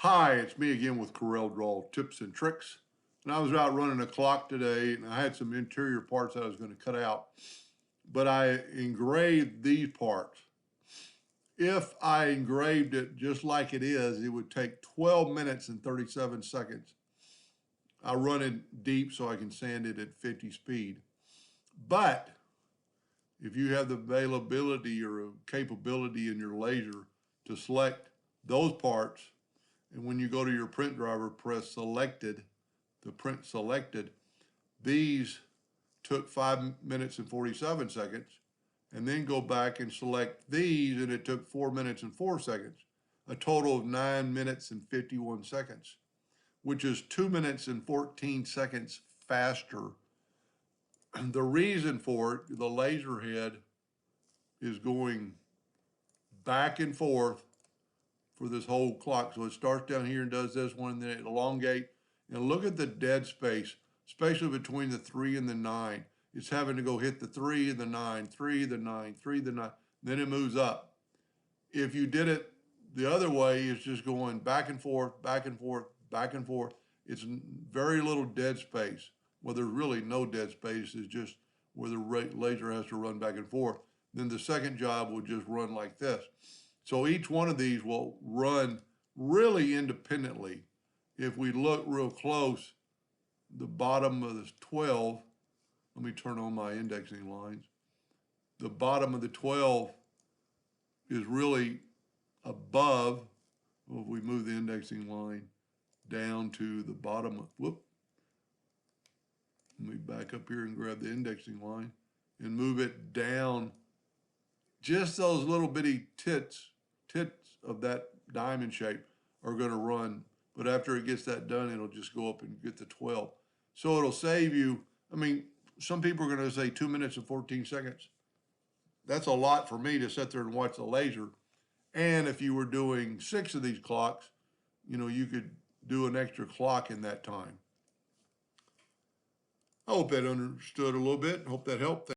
Hi, it's me again with CorelDRAW Tips and Tricks. And I was out running a clock today and I had some interior parts I was going to cut out, but I engraved these parts. If I engraved it just like it is, it would take 12 minutes and 37 seconds. I run it deep so I can sand it at 50 speed. But if you have the availability or capability in your laser to select those parts, and when you go to your print driver, press selected, the print selected, these took 5 minutes and 47 seconds, and then go back and select these, and it took 4 minutes and 4 seconds, a total of 9 minutes and 51 seconds, which is 2 minutes and 14 seconds faster. The reason for it, the laser head is going back and forth for this whole clock. So it starts down here and does this one, and then it elongate. And look at the dead space, especially between the 3 and the 9. It's having to go hit the 3 and the 9, 3, the 9, 3, the 9. Then it moves up. If you did it the other way, it's just going back and forth, back and forth, back and forth. It's very little dead space. Well, there's really no dead space. It's just where the laser has to run back and forth. Then the second job will just run like this. So each one of these will run really independently. If we look real close, the bottom of this 12, let me turn on my indexing lines. The bottom of the 12 is really above. Well, if we move the indexing line down to the bottom, whoop, let me back up here and grab the indexing line and move it down. Just those little bitty tits of that diamond shape are going to run. But after it gets that done, it'll just go up and get the 12. So it'll save you, I mean, some people are going to say 2 minutes and 14 seconds. That's a lot for me to sit there and watch the laser. And if you were doing 6 of these clocks, you could do an extra clock in that time. I hope that understood a little bit. Hope that helped.